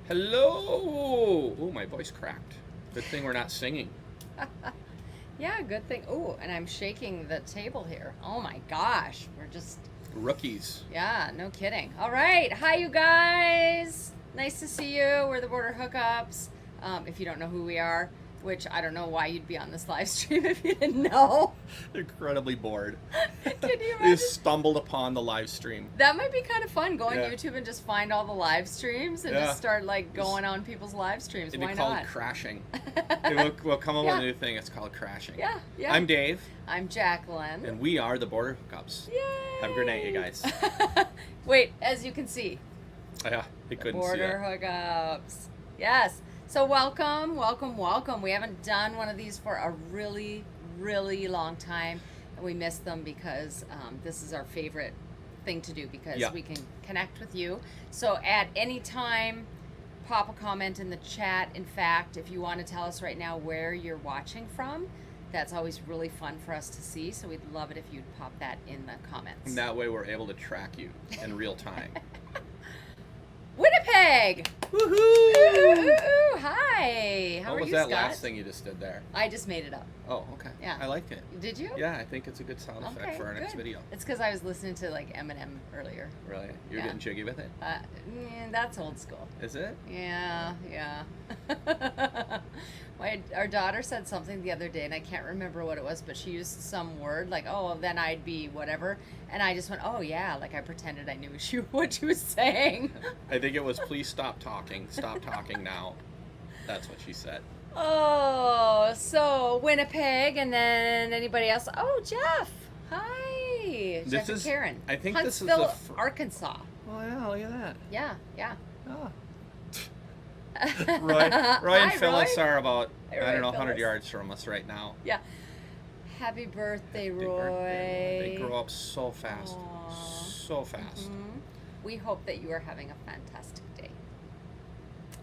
Hello! Oh, my voice cracked. Good thing we're not singing. Yeah, good thing. Oh, and I'm shaking the table here. Oh my gosh. We're just, Rookies. yeah, no kidding. All right. Hi, you guys. Nice to see you. We're the Border Hookups. If you don't know who we are, which I don't know why you'd be on this live stream if you didn't know. Incredibly bored. Can you They imagine? just stumbled upon the live stream. That might be kind of fun. Go on Yeah. YouTube and just find all the live streams and Yeah. just start like going on people's live streams. It'd Why be called not? crashing. We'll come up with a new thing. It's called crashing. Yeah, yeah. I'm Dave, I'm Jacqueline. and we are the Border Hookups. Yay! Have a great night, you guys. Wait, as you can see, Yeah, they couldn't see Border it. Hookups. Yes. So welcome, welcome, welcome. We haven't done one of these for a really, really long time, and we missed them because this is our favorite thing to do because Yeah. we can connect with you. So at any time, pop a comment in the chat. In fact, if you want to tell us right now where you're watching from, that's always really fun for us to see. So we'd love it if you'd pop that in the comments. And that way we're able to track you in real time. Winnipeg! Woohoo! Ooh, hi. How What are was you, that Scott? last thing you just did there? I just made it up. Oh, okay. Yeah. I liked it. Did you? Yeah, I think it's a good sound effect for our next good. video. It's because I was listening to like Eminem earlier. Really? You're Yeah. getting jiggy with it? That's old school. Is it? Yeah, yeah. Our daughter said something the other day, and I can't remember what it was, but she used some word like, "Oh, then I'd be whatever," and I just went, "Oh yeah," like I pretended I knew what she was saying. I think it was please stop talking. Stop talking now. That's what she said. Oh, so Winnipeg, and then anybody else? Oh, Jeff. Hi, This Jeff and is- Karen. I think this is Huntsville, the Arkansas. Oh yeah, look at that. Yeah, yeah. Oh. Roy and Hi, Phyllis Roy. are about, Hi, I Roy don't know, and 100 Phyllis. yards from us right now. Yeah. Happy birthday, Big Roy. birthday. They grow up so fast. Aw. So fast. Mhm. We hope that you are having a fantastic day.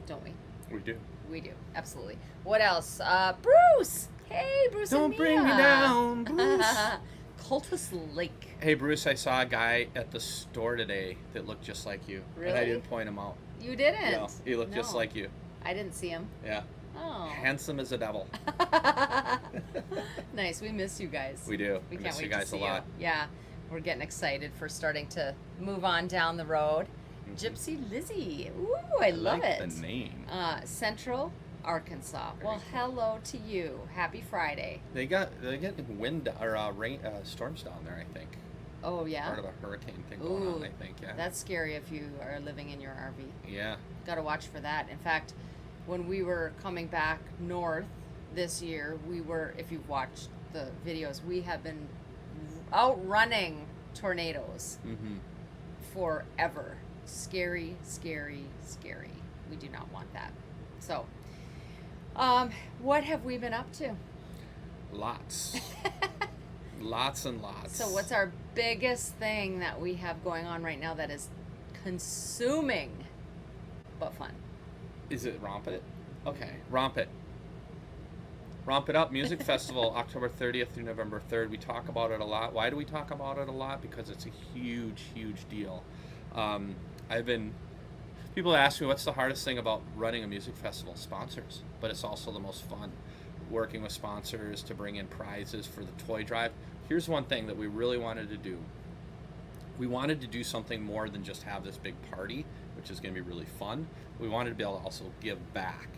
Don't we? We do. We do. Absolutely. What else? Bruce. Hey, Bruce. and Don't bring me Mia. down, Bruce. Cultus Lake. Hey, Bruce, I saw a guy at the store today that looked just like you. And I Really? didn't point him out. You didn't. No, he looked just No. like you. I didn't see him. Yeah. Oh. Handsome as a devil. Nice. We miss you guys. We do. We We can't miss wait you guys to a see lot. you. Yeah. We're getting excited for starting to move on down the road. Mhm. Gypsy Lizzie. Ooh, I love like it. the name. Central Arkansas. Very Well, cool. hello to you. Happy Friday. They get wind or rain storms down there. I think Oh yeah. part of a hurricane thing going on. Ooh, I think. Yeah. That's scary if you are living in your RV. Yeah. Got to watch for that. In fact, when we were coming back north this year, if you've watched the videos, we have been outrunning tornadoes Mm-hmm. forever. Scary, scary, scary. We do not want that. So, what have we been up to? Lots. Lots and lots. So, what's our biggest thing that we have going on right now that is consuming but fun? Is it Romp It? Okay, Romp It. Romp It Up Music Festival, October 30th through November 3rd. We talk about it a lot. Why do we talk about it a lot? Because it's a huge, huge deal. People ask me what's the hardest thing about running a music festival? Sponsors, but it's also the most fun. Working with sponsors to bring in prizes for the toy drive. Here's one thing that we really wanted to do. We wanted to do something more than just have this big party, which is going to be really fun. We wanted to be able to also give back.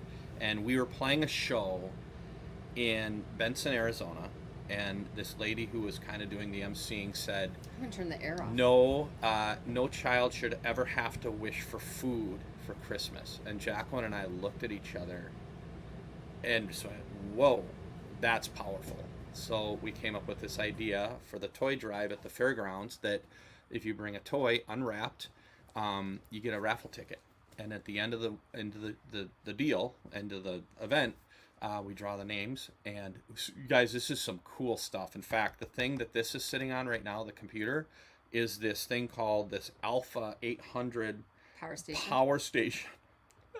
And we were playing a show in Benson, Arizona, and this lady who was kind of doing the emceeing said, I'm going to turn the air off. no child should ever have to wish for food for Christmas. And Jacqueline and I looked at each other and just went, whoa, that's powerful. So we came up with this idea for the toy drive at the fairgrounds that if you bring a toy unwrapped, you get a raffle ticket. And at the end of the deal, end of the event, we draw the names. And you guys, this is some cool stuff. In fact, the thing that this is sitting on right now, the computer, is this thing called this Alpha 800 Power station. station.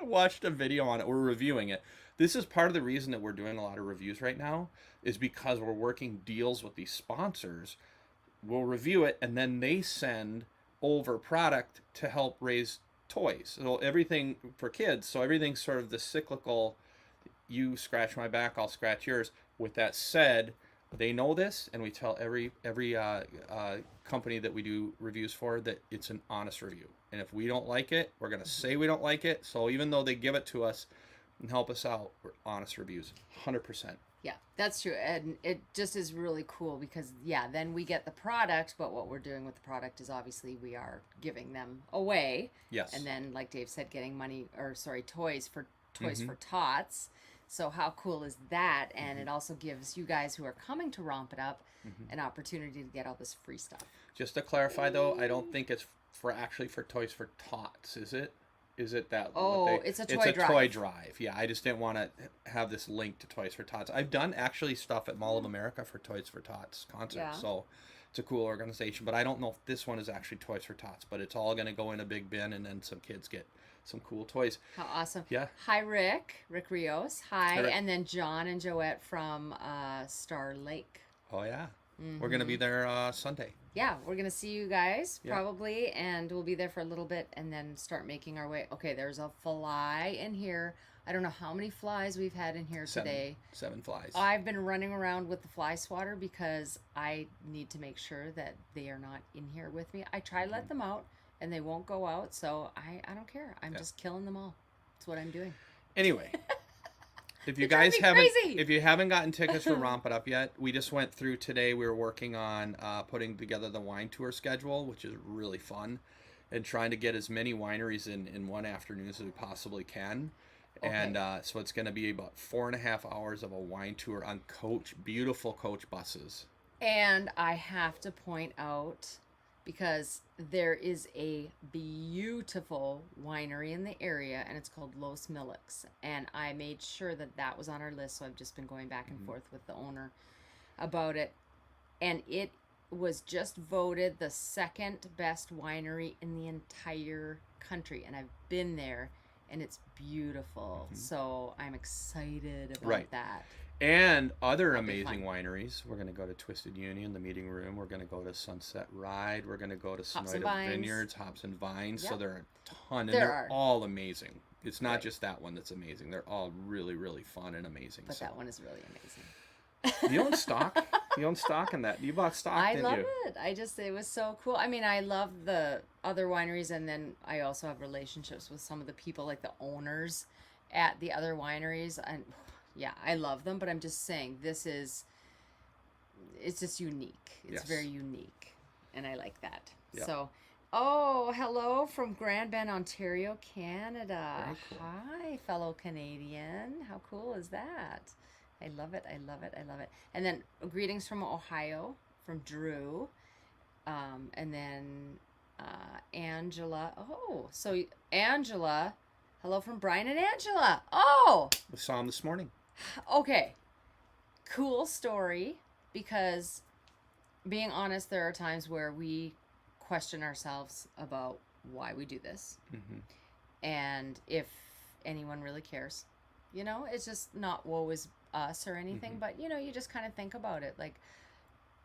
I watched a video on it. We're reviewing it. This is part of the reason that we're doing a lot of reviews right now, is because we're working deals with these sponsors. We'll review it, and then they send over product to help raise toys. So everything for kids. So everything's sort of the cyclical. You scratch my back, I'll scratch yours. With that said, they know this, and we tell every company that we do reviews for that it's an honest review. And if we don't like it, we're gonna say we don't like it. So even though they give it to us and help us out, we're honest reviews, 100%. Yeah, that's true. And it just is really cool because, yeah, then we get the product, but what we're doing with the product is obviously we are giving them away. Yes. And then, like Dave said, getting money, or sorry, toys for Mm-hmm. tots. So how cool is that? And Mm-hmm. it also gives you guys who are coming to Romp It Up Mm-hmm. an opportunity to get all this free stuff. Just to clarify, though, I don't think it's for Toys for Tots, is it? Is it that? Oh, it's a toy drive. toy drive. Yeah, I just didn't want to have this link to Toys for Tots. I've done actually stuff at Mall of America for Toys for Tots concerts, Yeah. so it's a cool organization. But I don't know if this one is actually Toys for Tots. But it's all going to go in a big bin, and then some kids get some cool toys. How awesome. Yeah. Hi, Rick Rios. Hi. Hi, Rick. And then John and Joette from Star Lake. Oh yeah, we're going to be there Sunday. Yeah, we're gonna see you guys Yeah. probably, and we'll be there for a little bit, and then start making our way. Okay, there's a fly in here. I don't know how many flies we've had in here today. 7 flies. I've been running around with the fly swatter because I need to make sure that they are not in here with me. I try to let them out, and they won't go out, so I don't care. I'm just killing them all. That's what I'm doing. Anyway, if you They drive guys me haven't, crazy. if you haven't gotten tickets for Romp It Up yet, we just went through today. We were working on putting together the wine tour schedule, which is really fun, and trying to get as many wineries in one afternoon as we possibly can. Okay. And so it's going to be about 4.5 hours of a wine tour on beautiful coach buses. And I have to point out, because there is a beautiful winery in the area, and it's called Los Millix. And I made sure that that was on our list, so I've just been going back and forth with the owner about it. And it was just voted the second best winery in the entire country. And I've been there, and it's beautiful. So I'm excited about Right. that. And other That'll be amazing fun. wineries. We're going to go to Twisted Union, the meeting room. We're going to go to Sunset Ride. We're going to go to Hops and Sonoyta Vines. Vineyards, Hops and Vines. So Yep. there are a ton, and There they're are. all amazing. It's not Right. just that one that's amazing. They're all really, really fun and amazing. But So that one is really amazing. you own stock. You own stock in that. You bought stock, I didn't love you? it. It was so cool. I mean, I love the other wineries, and then I also have relationships with some of the people, like the owners at the other wineries. And yeah, I love them, but I'm just saying it's just unique. It's Yes. very unique, and I like that. Yep. So, oh, hello from Grand Bend, Ontario, Canada. Very cool. Hi, fellow Canadian. How cool is that? I love it. I love it. I love it. And then greetings from Ohio, from Drew. And then Angela. Oh, so Angela. Hello from Brian and Angela. Oh, We saw him this morning. okay. Cool story, because being honest, there are times where we question ourselves about why we do this Hmm. and if anyone really cares. You know, it's just not woe is us or anything, but you know, you just kind of think about it. Like,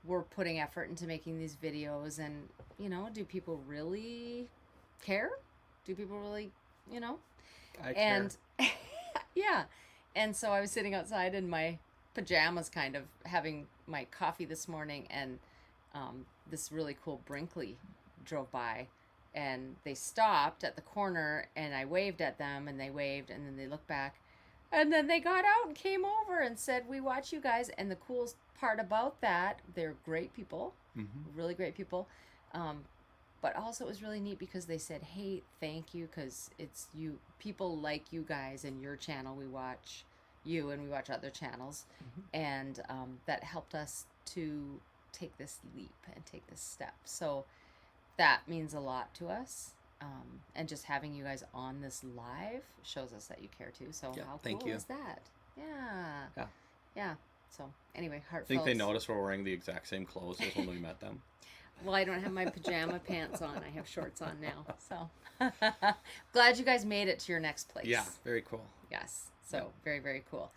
we're putting effort into making these videos, and you know, do people really care? Do people really, you know? I And yeah. And so I was sitting outside in my pajamas, kind of having my coffee this morning, and this really cool Brinkley drove by, and they stopped at the corner, and I waved at them, and they waved, and then they looked back, and then they got out and came over and said, "We watch you guys." And the coolest part about that, they're great people, really great people. But also it was really neat because they said, "Hey, thank you, because it's you, people like you guys and your channel. We watch you, and we watch other channels." And that helped us to take this leap and take this step. So that means a lot to us. And just having you guys on this live shows us that you care too. So Yeah, how thank cool you. is that? Yeah. Yeah. Yeah. So anyway, I think they noticed we're wearing the exact same clothes as when we met them. Well, I don't have my pajama pants on. I have shorts on now. So glad you guys made it to your next place. Yeah, very cool. Yes. So very, very cool.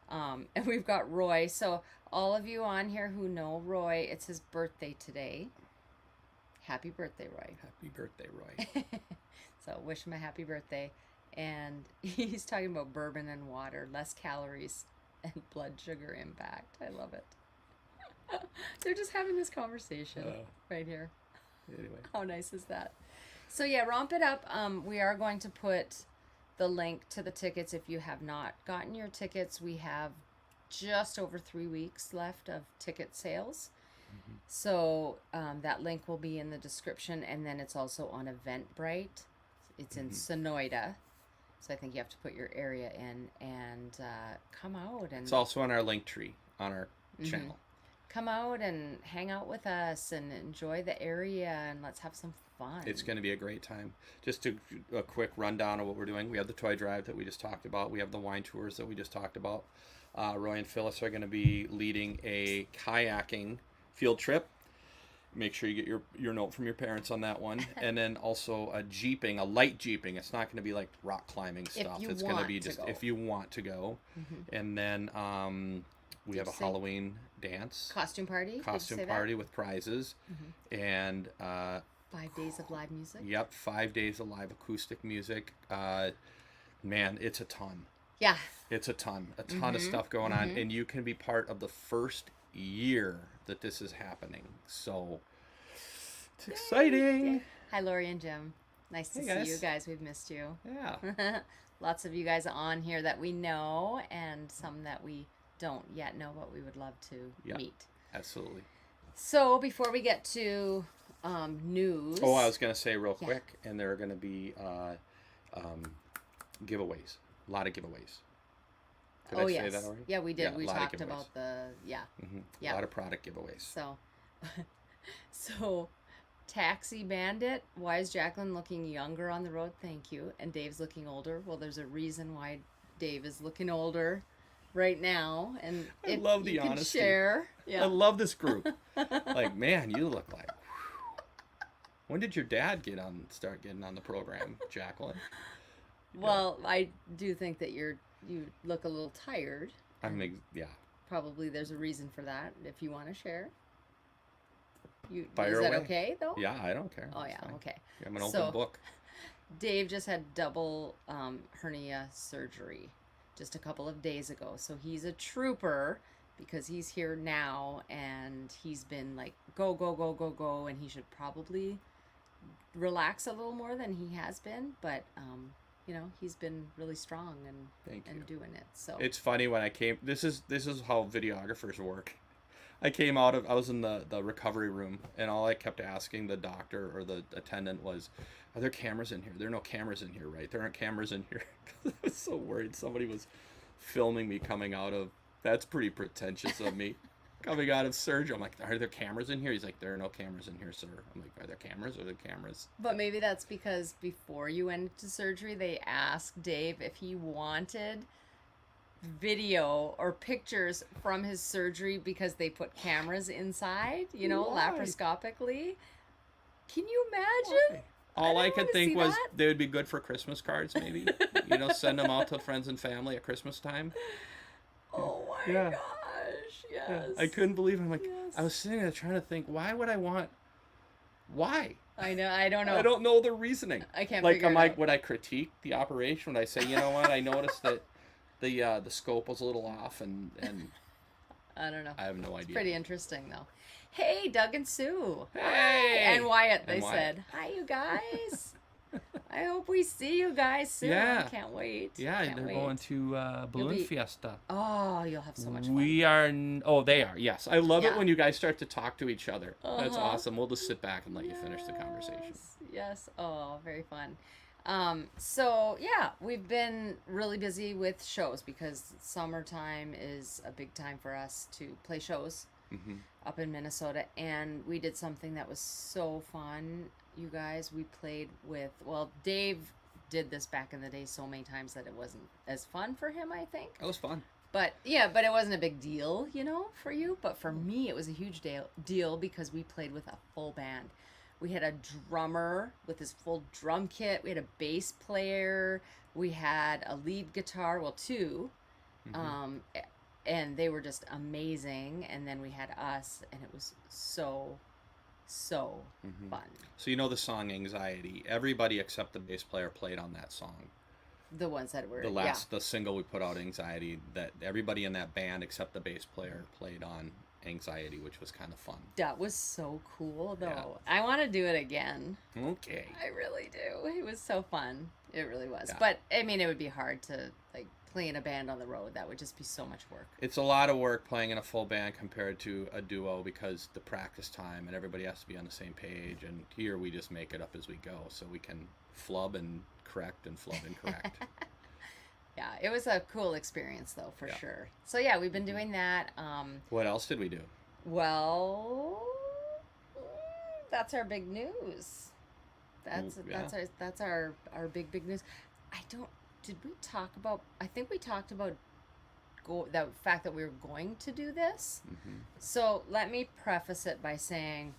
And we've got Roy. So all of you on here who know Roy, it's his birthday today. Happy birthday, Roy. Happy birthday, Roy. So wish him a happy birthday. And he's talking about bourbon and water, less calories and blood sugar impact. I love it. They're just having this conversation right here. Anyway. How nice is that? So yeah, Romp It Up. We are going to put the link to the tickets. If you have not gotten your tickets, we have just over 3 weeks left of ticket sales. Mm-hmm. So that link will be in the description, and then it's also on Eventbrite. It's in Sonoyta. So I think you have to put your area in and come out. And it's also on our link tree on our channel. Come out and hang out with us and enjoy the area, and let's have some fun. It's going to be a great time. Just a quick rundown of what we're doing. We have the toy drive that we just talked about. We have the wine tours that we just talked about. Roy and Phyllis are going to be leading a kayaking field trip. Make sure you get your note from your parents on that one. And then also a light jeeping. It's not going to be like rock climbing stuff. It's going to be just if you want to go. And then we have a Halloween dance. Costume party. Costume party with prizes. And 5 days of live music. Yep, 5 days of live acoustic music. Man, it's a ton. Yeah. It's a ton of stuff going on. And you can be part of the first year that this is happening. So it's exciting. Yeah. Hi, Lori and Jim. Nice to see you guys. We've missed you. Yeah. Lots of you guys on here that we know, and some that we don't yet know, but we would love to meet. Absolutely. So before we get to news. Oh, I was going to say real quick, and there are going to be giveaways. A lot of giveaways. Did I say that already? Yeah, we did. We talked about a lot of product giveaways. So Taxi Bandit, why is Jacqueline looking younger on the road? Thank you. And Dave's looking older. Well, there's a reason why Dave is looking older right now. And I love the honesty. Share. Yeah. I love this group. Like, man, you look like. When did your dad start getting on the program, Jacqueline? Well, I do think that you look a little tired. Probably there's a reason for that. If you want to share. Fire is that away. Okay though? Yeah, I don't care. Oh yeah, okay. I'm an open book. Dave just had double hernia surgery just a couple of days ago. So he's a trooper because he's here now, and he's been like go, and he should probably relax a little more than he has been, but he's been really strong and doing it. So it's funny when I came. This is how videographers work. I was in the recovery room, and all I kept asking the doctor or the attendant was, "Are there cameras in here? There are no cameras in here, right? There aren't cameras in here." I was so worried somebody was filming me coming out of. That's pretty pretentious of me. Coming out of surgery, I'm like, "Are there cameras in here?" He's like, "There are no cameras in here, sir." I'm like, "Are there cameras? Are there cameras?" But maybe that's because before you went into surgery, they asked Dave if he wanted video or pictures from his surgery because they put cameras inside, laparoscopically. Can you imagine? All I could think was they would be good for Christmas cards, maybe. Send them out to friends and family at Christmas time. Oh my gosh, yes. Yeah. I couldn't believe it. I'm like, I was sitting there trying to think, why would I want, why? I know, I don't know. I don't know the reasoning. I can't figure it out. Would I critique the operation? Would I say, you know what, I noticed that the scope was a little off, and I don't know. I have no idea. It's pretty interesting, though. Hey, Doug and Sue. Hey! Hi. And Wyatt, they said. Hi, you guys. I hope we see you guys soon. Yeah. I can't wait. Yeah, they're going to Balloon Fiesta. Oh, you'll have so much fun. We are... they are, yes. I love it when you guys start to talk to each other. That's awesome. We'll just sit back and let you finish the conversation. Yes. Oh, very fun. We've been really busy with shows because summertime is a big time for us to play shows up in Minnesota. And we did something that was so fun, you guys. We played with, Dave did this back in the day so many times that it wasn't as fun for him, I think. It was fun. But it wasn't a big deal, for you. But for me, it was a huge deal because we played with a full band. We had a drummer with his full drum kit. We had a bass player. We had a lead guitar, two. And they were just amazing. And then we had us, and it was so so fun. So you know the song Anxiety. Everybody except the bass player played on that song. The ones that were The single we put out, Anxiety, that everybody in that band except the bass player played on Anxiety, which was kind of fun. That was so cool, though. Yeah. I want to do it again. Okay. I really do. It was so fun. It really was. Yeah. But I mean, it would be hard to like play in a band on the road. That would just be so much work. It's a lot of work playing in a full band compared to a duo because the practice time and everybody has to be on the same page. And here we just make it up as we go, so we can flub and correct and flub and correct. Yeah, it was a cool experience though, for sure. So yeah, we've been doing that. What else did we do? Well, that's our big news. That's our big news. Did we talk about? I think we talked about the fact that we were going to do this. So let me preface it by saying,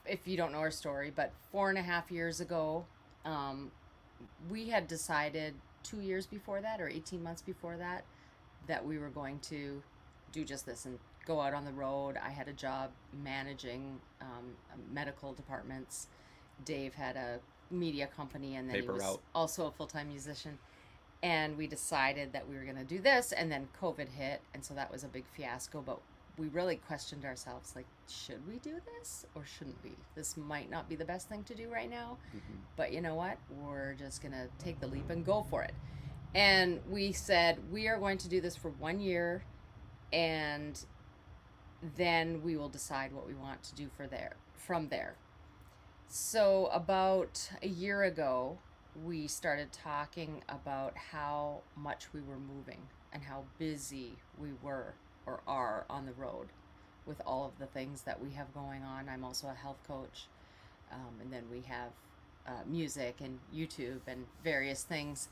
if you don't know our story, but 4.5 years ago, we had decided 2 years before that, or 18 months before that, that we were going to do just this and go out on the road. I had a job managing medical departments. Dave had a media company, and then Paper he was route. also a full-time musician. And we decided that we were going to do this, and then COVID hit, and so that was a big fiasco. But we really questioned ourselves, like, should we do this or shouldn't we? This might not be the best thing to do right now, but you know what? We're just going to take the leap and go for it. And we said, we are going to do this for 1 year, and then we will decide what we want to do from there. So about a year ago, we started talking about how much we were moving and how busy we were or are on the road with all of the things that we have going on. I'm also a health coach, and then we have music and YouTube and various things.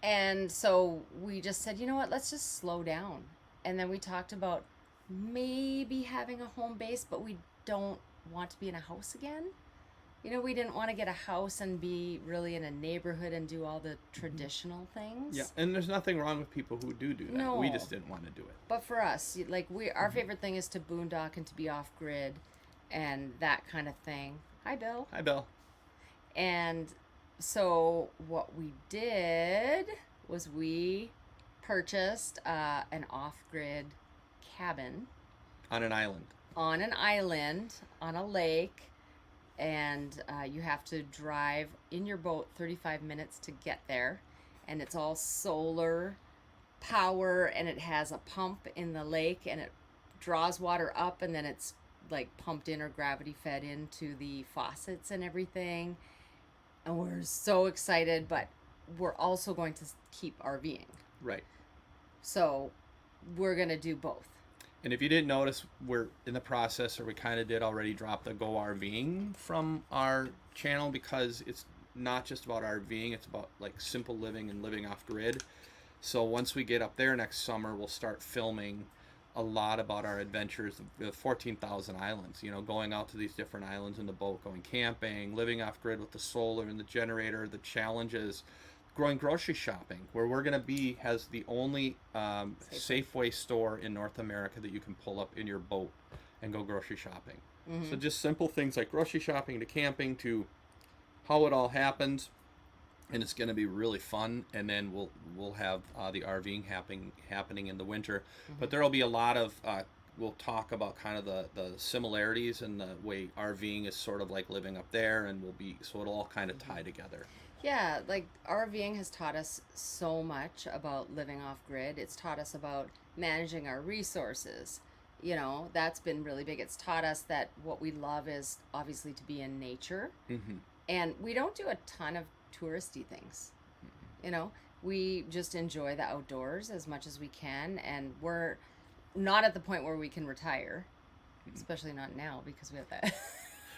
And so we just said, you know what, let's just slow down. And then we talked about maybe having a home base, but we don't want to be in a house again. You know, we didn't want to get a house and be really in a neighborhood and do all the traditional things. Yeah, and there's nothing wrong with people who do that. No. We just didn't want to do it. But for us, like our favorite thing is to boondock and to be off grid and that kind of thing. Hi, Bill. Hi, Bill. And so what we did was we purchased an off-grid cabin On an island. on an island on a lake, and you have to drive in your boat 35 minutes to get there, and it's all solar power, and it has a pump in the lake, and it draws water up, and then it's like pumped in or gravity fed into the faucets and everything. And we're so excited, but we're also going to keep RVing. Right. So we're going to do both. And if you didn't notice, we're in the process, or we kind of did already drop the Go RVing from our channel, because it's not just about RVing, it's about like simple living and living off grid. So once we get up there next summer, we'll start filming a lot about our adventures, the 14,000 islands, you know, going out to these different islands in the boat, going camping, living off grid with the solar and the generator, the challenges, growing grocery shopping, where we're going to be, has the only Safeway store in North America that you can pull up in your boat and go grocery shopping. So just simple things like grocery shopping to camping to how it all happens. And it's going to be really fun. And then we'll have the RVing happening in the winter. But there will be a lot of we'll talk about kind of the similarities and the way RVing is sort of like living up there, and so it'll all kind of tie together. Yeah, like RVing has taught us so much about living off grid. It's taught us about managing our resources. You know, that's been really big. It's taught us that what we love is obviously to be in nature. And we don't do a ton of touristy things. You know, we just enjoy the outdoors as much as we can, and we're not at the point where we can retire, especially not now because we have that.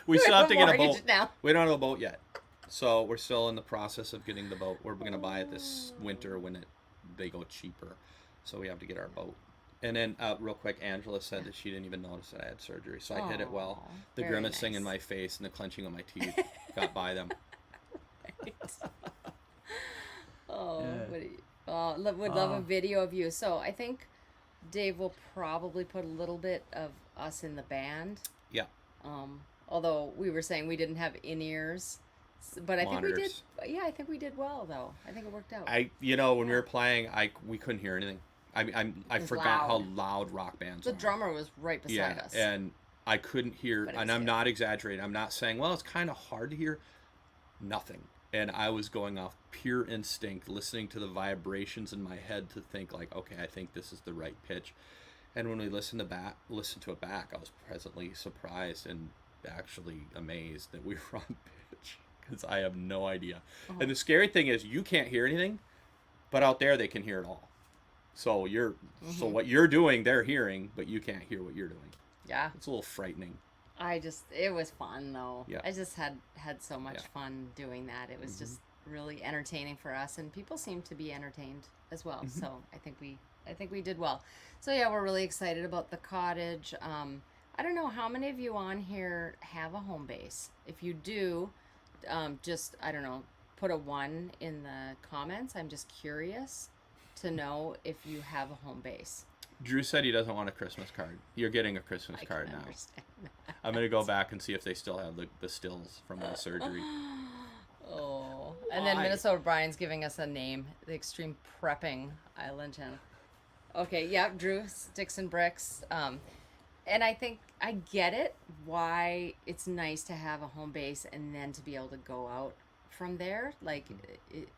We still have to get a boat. Now. We don't have a boat yet. So we're still in the process of getting the boat. We're going to buy it this winter when they go cheaper. So we have to get our boat. And then real quick, Angela said that she didn't even notice that I had surgery. So I did it well. The grimacing in my face and the clenching of my teeth got by them. Would love a video of you. So I think Dave will probably put a little bit of us in the band. Yeah. Although we were saying we didn't have in-ears, but I think we did. Monitors. Yeah, I think we did well though. I think it worked out. When we were playing, we couldn't hear anything. I It was forgot how loud. loud rock bands The are. drummer was right beside us. And I couldn't hear, But it and was I'm good. not exaggerating. I'm not saying, well, it's kind of hard to hear. Nothing. And I was going off pure instinct, listening to the vibrations in my head to think like, okay, I think this is the right pitch. And when we listened to it back, I was pleasantly surprised and actually amazed that we were on pitch because I have no idea. Uh-huh. And the scary thing is you can't hear anything, but out there they can hear it all. So so what you're doing, they're hearing, but you can't hear what you're doing. Yeah. It's a little frightening. It was fun though. Yeah. I just had so much Yeah. fun doing that. It was just really entertaining for us, and people seemed to be entertained as well. So I think we did well. So yeah, we're really excited about the cottage. I don't know how many of you on here have a home base. If you do, just I don't know, put a 1 in the comments. I'm just curious to know if you have a home base. Drew said he doesn't want a Christmas card. You're getting a Christmas I card can now. understand that. I'm going to go back and see if they still have the stills from the surgery. Oh, and then Why? Minnesota Brian's giving us a name, the Extreme Prepping Island Channel. Okay, yeah, Drew, Sticks and Bricks. And I think I get it, why it's nice to have a home base and then to be able to go out from there. Like,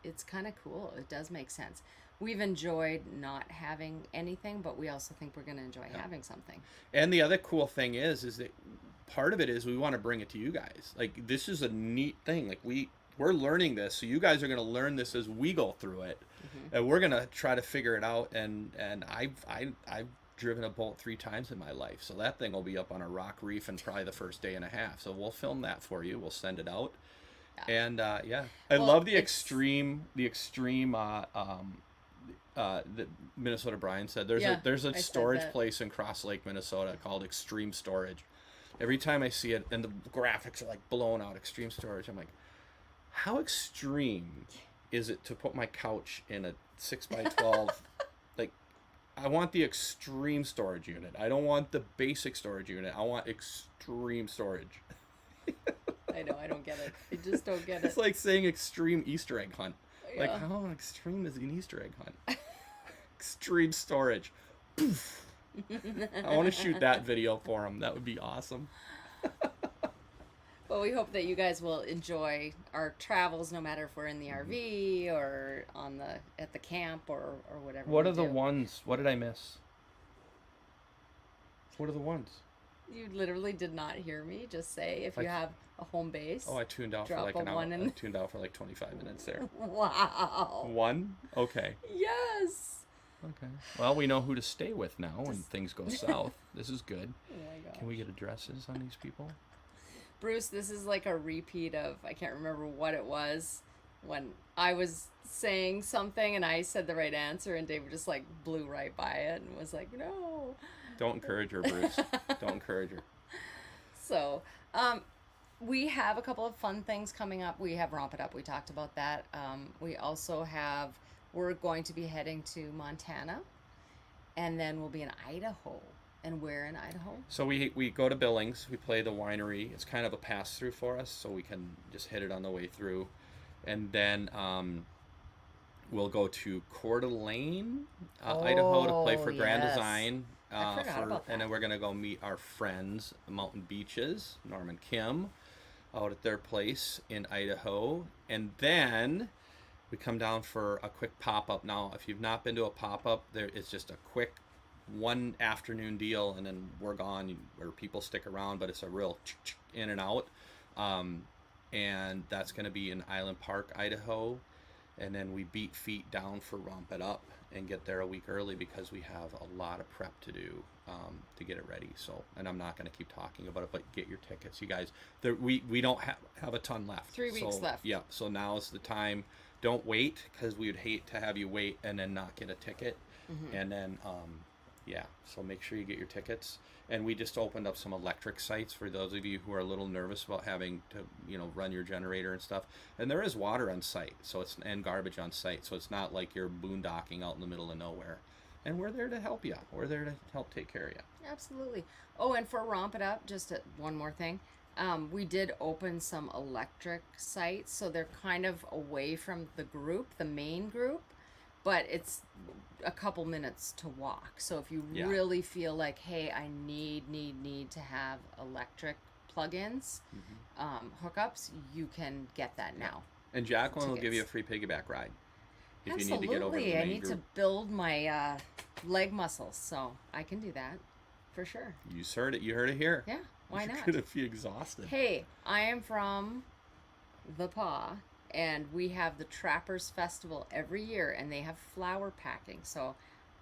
it's kind of cool. It does make sense. We've enjoyed not having anything, but we also think we're going to enjoy having something. And the other cool thing is that part of it is we want to bring it to you guys. Like, this is a neat thing. Like, we're learning this, so you guys are going to learn this as we go through it, and we're going to try to figure it out. And I've driven a boat 3 times in my life, so that thing will be up on a rock reef in probably the first day and a half. So we'll film that for you. We'll send it out. Yeah. And I Well, love the it's- extreme that Minnesota Brian said. There's Yeah, a I said storage that. place in Cross Lake, Minnesota called Extreme Storage. Every time I see it, and the graphics are like blown out, Extreme Storage, I'm like, how extreme is it to put my couch in a 6x12? Like, I want the extreme storage unit. I don't want the basic storage unit. I want extreme storage. I know, I don't get it. I just don't get It's it. like saying extreme Easter egg hunt. Like, Yeah. how extreme is an Easter egg hunt? Extreme storage. Poof. I want to shoot that video for him. That would be awesome. Well, we hope that you guys will enjoy our travels, no matter if we're in the RV or at the camp or whatever. What we are the do. ones? What did I miss? What are the ones? You literally did not hear me just say if Like- you have a home base. Oh, I tuned out for Drop like a an hour. one in- I tuned out for like 25 minutes there. Wow. One? Okay. Yes. Okay. Well, we know who to stay with now when things go south. This is good. Oh my god. Can we get addresses on these people? Bruce, this is like a repeat of, I can't remember what it was, when I was saying something and I said the right answer and David just like blew right by it and was like, no. Don't encourage her, Bruce. Don't encourage her. So, we have a couple of fun things coming up. We have Romp It Up. We talked about that. We also we're going to be heading to Montana, and then we'll be in Idaho. And where in Idaho? So we go to Billings. We play the winery. It's kind of a pass through for us, so we can just hit it on the way through, and then we'll go to Coeur d'Alene, Idaho, to play for Grand yes. Design. I forgot about And then that. we're gonna go meet our friends, Mountain Beaches, Norm and Kim, out at their place in Idaho, and then we come down for a quick pop up. Now, if you've not been to a pop up, it's just a quick 1 afternoon deal, and then we're gone. Or people stick around, but it's a real in and out. And that's going to be in Island Park, Idaho, and then we beat feet down for Romp It Up and get there a week early because we have a lot of prep to do to get it ready. So, and I'm not going to keep talking about it, but get your tickets, you guys. We don't have a ton left. 3 weeks So, left. Yeah, so now is the time. Don't wait, because we would hate to have you wait and then not get a ticket. And then yeah, so make sure you get your tickets. And we just opened up some electric sites for those of you who are a little nervous about having to, run your generator and stuff. And there is water on site, and garbage on site, so it's not like you're boondocking out in the middle of nowhere. And we're there to help you. We're there to help take care of you. Absolutely. Oh, and for Romp It Up, just one more thing. We did open some electric sites, so they're kind of away from the main group, but it's a couple minutes to walk. So if you Yeah. really feel like, hey, I need to have electric plugins, hookups, you can get that now. And Jacqueline will give you a Tickets. free piggyback ride if you need Absolutely. to get over to the I main need to group. build my leg muscles, so I can do that for sure. You heard it. You heard it here. Yeah, why You're not? gonna be exhausted. Hey, I am from the Paw, and we have the Trappers Festival every year, and they have flower packing. So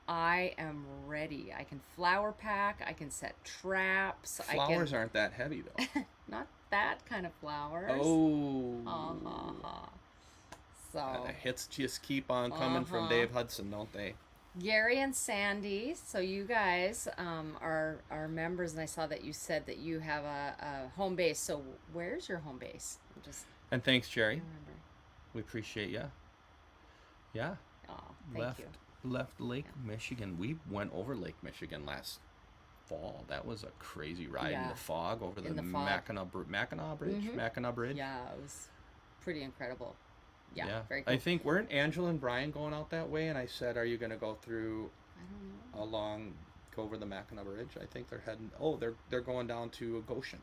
I am ready. I can flower pack. I can set traps. Flowers aren't that heavy though. Not that kind of flowers. Oh. So The hits just keep on coming from Dave Hudson, don't they? Gary and Sandy, so you guys are members, and I saw that you said that you have a home base. So where's your home base? And thanks, Jerry. Remember. We appreciate you. Yeah. Oh, thank you. Left Lake Michigan. We went over Lake Michigan last fall. That was a crazy ride in the fog over the Mackinac Bridge. Mackinac Bridge. Yeah, it was pretty incredible. Yeah, very cool. I think weren't Angela and Brian going out that way, and I said, "Are you going to go through I don't know. go over the Mackinac Bridge?" I think they're heading. Oh, they're going down to Goshen.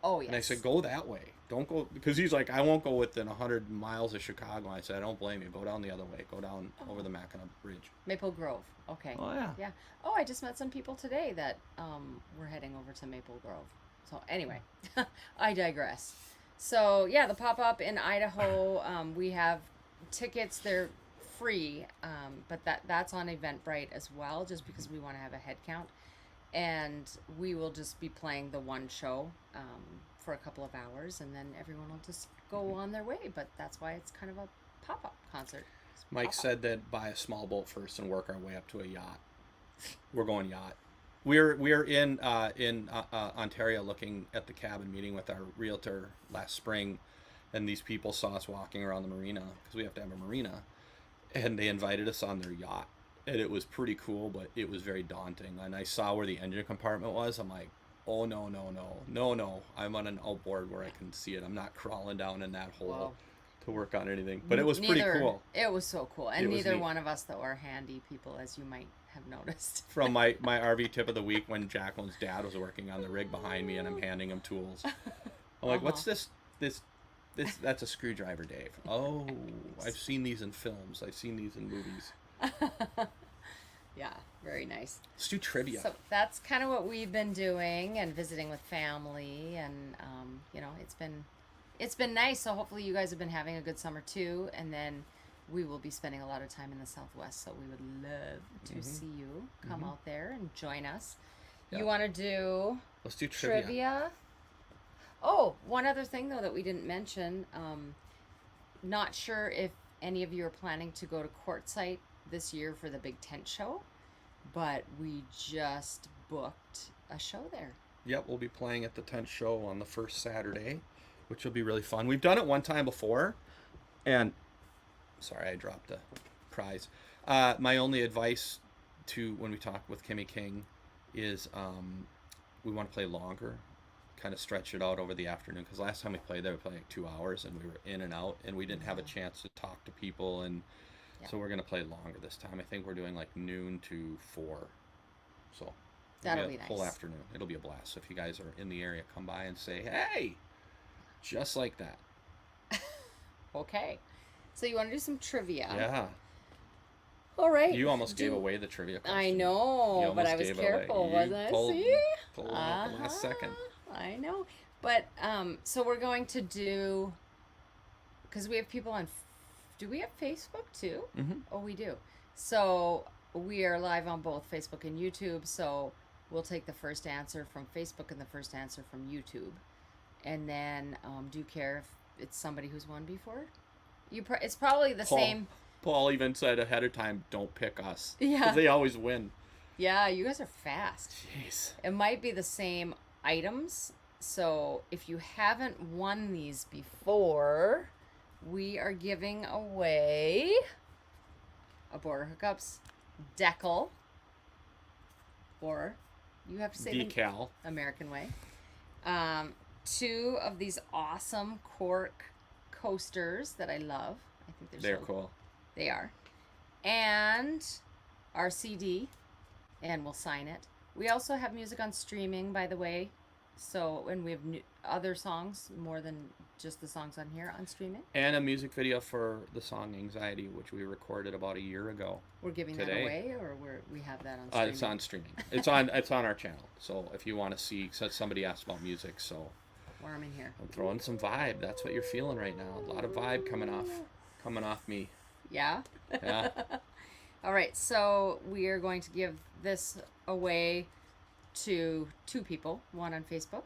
Oh, yes. And I said, "Go that way. Don't go," because he's like, "I won't go within 100 miles of Chicago." I said, "I don't blame you. Go down the other way. Go down over the Mackinac Bridge." Maple Grove. Okay. Oh yeah. Yeah. Oh, I just met some people today that were heading over to Maple Grove. So anyway, I digress. So yeah, the pop-up in Idaho, we have tickets. They're free, but that's on Eventbrite as well, just because we want to have a head count. And we will just be playing the one show for a couple of hours, and then everyone will just go on their way. But that's why it's kind of a pop-up concert. Mike said that buy a small boat first and work our way up to a yacht. We're going yacht. We're in Ontario looking at the cabin, meeting with our realtor last spring, and these people saw us walking around the marina because we have to have a marina, and they invited us on their yacht, and it was pretty cool, but it was very daunting. And I saw where the engine compartment was. I'm like, oh no. I'm on an outboard where I can see it. I'm not crawling down in that hole. Whoa. To work on anything, but it was pretty cool. It was so cool, and neither neat. one of us though are handy people, as you might have noticed. From my RV tip of the week, when Jacqueline's dad was working on the rig behind me, and I'm handing him tools. I'm like, "What's this? That's a screwdriver, Dave." Oh, I've seen these in films. I've seen these in movies. Yeah, very nice. Let's do trivia. So that's kind of what we've been doing, and visiting with family, and it's been nice. So hopefully you guys have been having a good summer too, and then we will be spending a lot of time in the Southwest, so we would love to see you come out there and join us. You want to do Let's do trivia. Oh, one other thing though that we didn't mention, not sure if any of you are planning to go to Quartzsite this year for the big tent show, but we just booked a show there. Yep, we'll be playing at the tent show on the first Saturday, which will be really fun. We've done it one time before, and sorry, I dropped the prize. My only advice to when we talk with Kimmy King is we want to play longer, kind of stretch it out over the afternoon, because last time we played there, we played like 2 hours, and we were in and out, and we didn't have a chance to talk to people, and so we're going to play longer this time. I think we're doing like noon to 4, so that'll be nice. Whole afternoon. It'll be a blast. So if you guys are in the area, come by and say, "Hey," just like that. Okay. So you want to do some trivia? Yeah. All right. You almost gave away the trivia question. I know, but I was careful, wasn't I? See? Pulled it out the last second. I know. But so we're going to do, because we have people on, do we have Facebook too? Mm-hmm. Oh, we do. So we are live on both Facebook and YouTube. So we'll take the first answer from Facebook and the first answer from YouTube. And then do you care if it's somebody who's won before? It's probably the same. Paul even said ahead of time, "Don't pick us." Yeah. 'Cause they always win. Yeah, you guys are fast. Jeez. It might be the same items. So if you haven't won these before, we are giving away a Border Hookups decal, or you have to say decal. the American way. 2 of these awesome cork coasters that I love. I think They're cool. They are. And our CD, and we'll sign it. We also have music on streaming, by the way. So, and we have other songs, more than just the songs on here, on streaming. And a music video for the song Anxiety, which we recorded about a year ago. We're giving today. That away, or we have that on streaming? It's on streaming. It's on our channel. So if you want to see, so somebody asked about music, so warm in here. I'm throwing some vibe. That's what you're feeling right now. A lot of vibe coming off me. Yeah? Yeah. All right, so we are going to give this away to 2 people, one on Facebook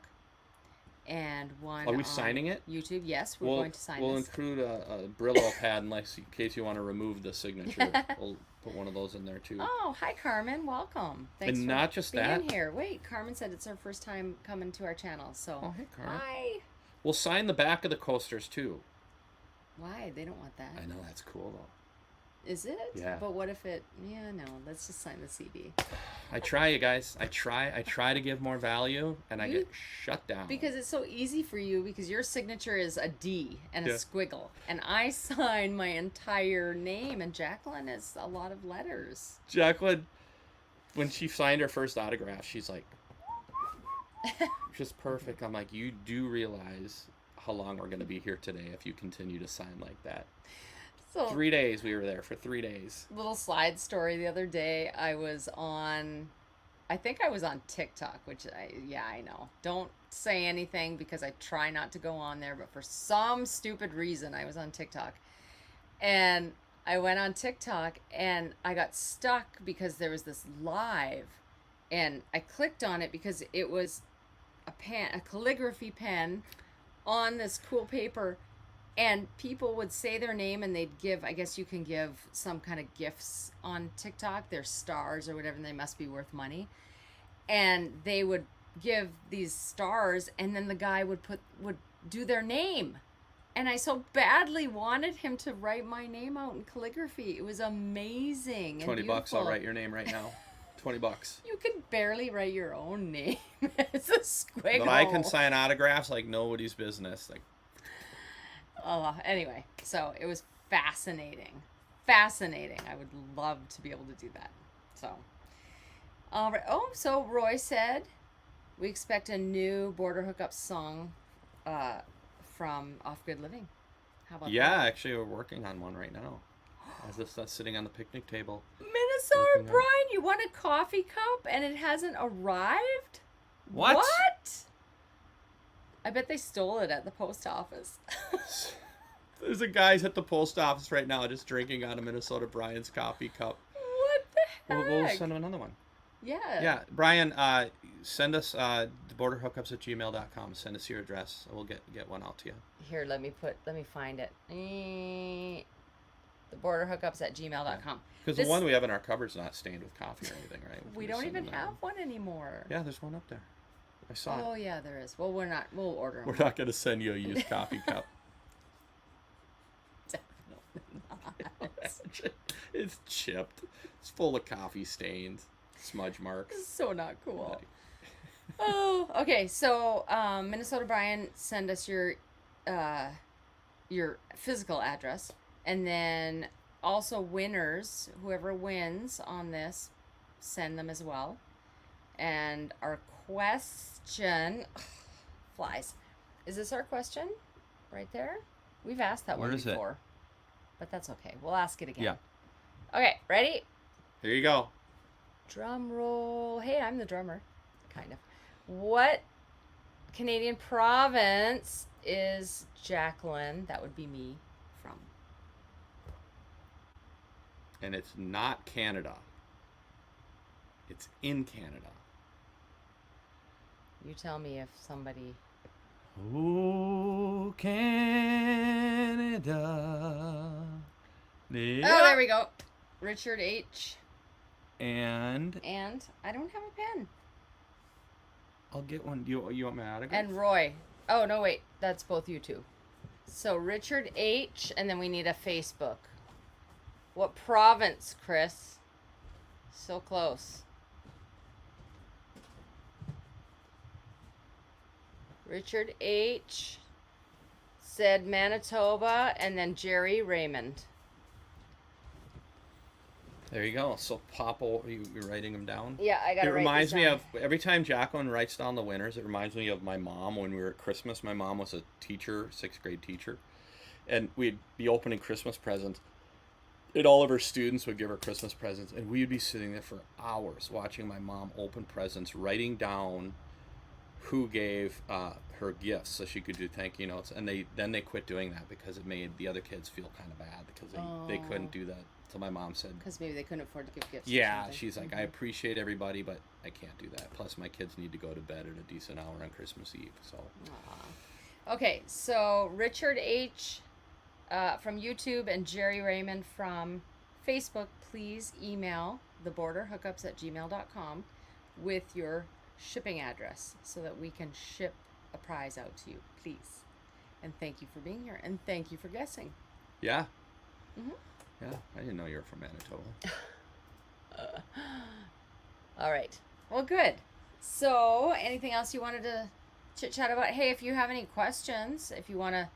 and one Are we on signing it? YouTube. Yes, we're going to sign We'll this. include a Brillo pad in case you want to remove the signature. We'll put one of those in there too. Oh, hi Carmen, welcome. Thanks And for not just being that. here. Wait, Carmen said it's her first time coming to our channel, so Oh, hey Carmen. hi. We'll sign the back of the coasters too. Why? They don't want that. I know, that's cool though. Is it? Yeah. But what if it? Yeah, no. Let's just sign the CD. I try, you guys. I try to give more value, and I get shut down. Because it's so easy for you, because your signature is a D and a Yeah. squiggle, and I sign my entire name, and Jacqueline is a lot of letters. Jacqueline, when she signed her first autograph, she's like, just perfect. I'm like, you do realize how long we're going to be here today if you continue to sign like that. So 3 days we were there for 3 days. little slide story. The other day I was on, I think I was on TikTok, which I know. Don't say anything because I try not to go on there, but for some stupid reason I was on TikTok. And I went on TikTok and I got stuck because there was this live, and I clicked on it because it was a calligraphy pen on this cool paper, and people would say their name and they'd give, I guess you can give some kind of gifts on TikTok, their stars or whatever, and they must be worth money. And they would give these stars, and then the guy would do their name. And I so badly wanted him to write my name out in calligraphy. It was amazing. And $20, I'll write your name right now. $20. You can barely write your own name. It's a squiggle. But I can sign autographs like nobody's business. Like, anyway, so it was fascinating. Fascinating. I would love to be able to do that. So, all right. Oh, so Roy said we expect a new Border Hookups song from Off Grid Living. How about that? actually, we're working on one right now. As if that's sitting on the picnic table. Minnesota Brian, you want a coffee cup and it hasn't arrived? What? I bet they stole it at the post office. There's a guy's at the post office right now just drinking out of Minnesota Brian's coffee cup. What the heck? We'll send him another one. Yeah. Yeah, Brian, send us theborderhookups@gmail.com. Send us your address. We'll get one out to you. Here, let me find it. Theborderhookups@gmail.com. Because the one we have in our cupboard's not stained with coffee or anything, right? We don't even have one anymore. Yeah, there's one up there. I saw it. Oh, yeah, there is. Well, we'll order them. We're not going to send you a used coffee cup. Definitely not. It's chipped. It's full of coffee stains, smudge marks. So not cool. Oh, okay. So, Minnesota Brian, send us your physical address, and then also winners, whoever wins on this, send them as well. And our question, flies. Is this our question right there? We've asked that Where one is it? before, but that's okay. We'll ask it again. Yeah. Okay, ready? Here you go. Drum roll. Hey, I'm the drummer, kind of. What Canadian province is Jacqueline, that would be me, from? And it's not Canada. It's in Canada. You tell me if somebody... Oh, Canada. Yeah. Oh, there we go. Richard H. And And I don't have a pen. I'll get one. You want my autograph? And Roy. Oh, no, wait. That's both you two. So Richard H. And then we need a Facebook. What province, Chris? So close. Richard H. said Manitoba, and then Jerry Raymond. There you go. So Papa, you're writing them down? Yeah, I gotta It write reminds these me down. of, every time Jacqueline writes down the winners, it reminds me of my mom when we were at Christmas. My mom was a teacher, sixth grade teacher, and we'd be opening Christmas presents. And all of her students would give her Christmas presents, and we'd be sitting there for hours watching my mom open presents, writing down who gave her gifts so she could do thank you notes. And they quit doing that because it made the other kids feel kind of bad because they couldn't do that. So my mom said, Because maybe they couldn't afford to give gifts. yeah, she's like, I appreciate everybody, but I can't do that. Plus, my kids need to go to bed at a decent hour on Christmas Eve. So, Okay, so Richard H. From YouTube and Jerry Raymond from Facebook, please email theborderhookups@gmail.com with your shipping address so that we can ship a prize out to you, please. And thank you for being here, and thank you for guessing. yeah. Mm-hmm. Yeah, I didn't know you were from Manitoba. All right. Well, good. So, anything else you wanted to chit chat about? Hey, if you have any questions, if you want to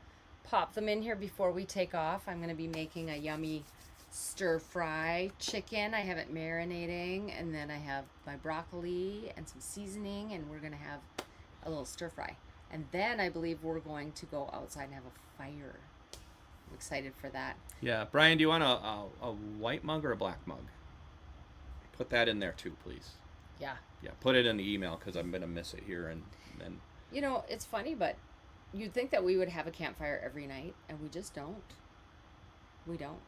pop them in here before we take off, I'm going to be making a yummy stir fry chicken. I have it marinating, and then I have my broccoli and some seasoning, and we're going to have a little stir fry. And then I believe we're going to go outside and have a fire. I'm excited for that. Yeah, Brian, do you want a white mug or a black mug? Put that in there too, please. Yeah. Yeah, put it in the email because I'm going to miss it here. And then, You know, it's funny, but you'd think that we would have a campfire every night, and we just don't. We don't.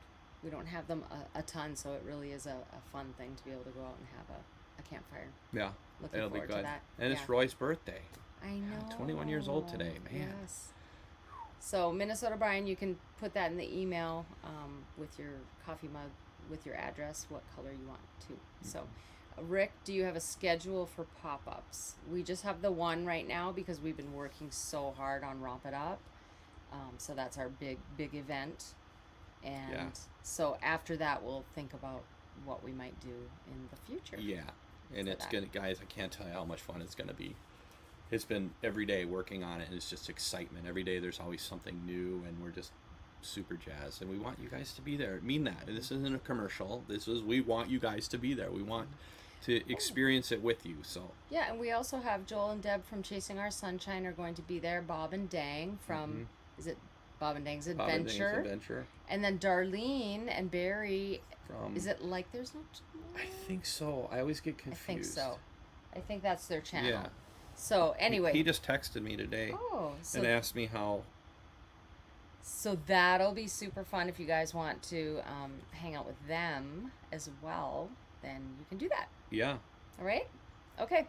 We don't have them a ton, so it really is a fun thing to be able to go out and have a campfire. yeah, Looking it'll be forward to good. that. And Yeah. it's Roy's birthday. I know. 21 years old today, man. Yes. So, Minnesota Brian, you can put that in the email with your coffee mug, with your address, what color you want to. So, Rick, do you have a schedule for pop-ups? We just have the one right now because we've been working so hard on Romp It Up. So that's our big event. And Yeah. so after that, we'll think about what we might do in the future. Yeah, and For it's that. gonna, guys. I can't tell you how much fun it's gonna be. It's been every day working on it, and it's just excitement. Every day there's always something new, and we're just super jazzed. And we want you guys to be there. I mean that. This isn't a commercial. We want you guys to be there. We want to experience it with you. So Yeah, and we also have Joel and Deb from Chasing Our Sunshine are going to be there. Bob and Dang from, is it Bob and Dang's Bob and Dane's Adventure? Adventure. And then Darlene and Barry, From, is it Like There's No Tomorrow? I think so. I always get I confused. think so. I think that's their channel. Yeah. So anyway. He just texted me today Oh, and asked me how. so that'll be super fun if you guys want to hang out with them as well. Then you can do that. Yeah. All right? Okay.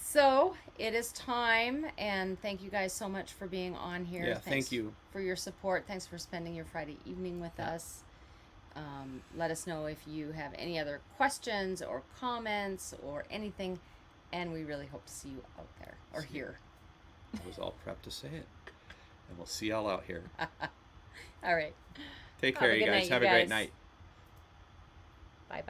So it is time, and thank you guys so much for being on here. Yeah. Thanks Thank you. for your support. Thanks for spending your Friday evening with us. Let us know if you have any other questions or comments or anything, and we really hope to see you out there or here. I was all prepped to say it. And we'll see y'all out here. All right. Take Have a care, you good guys. night, you Have a great guys. night. Bye-bye.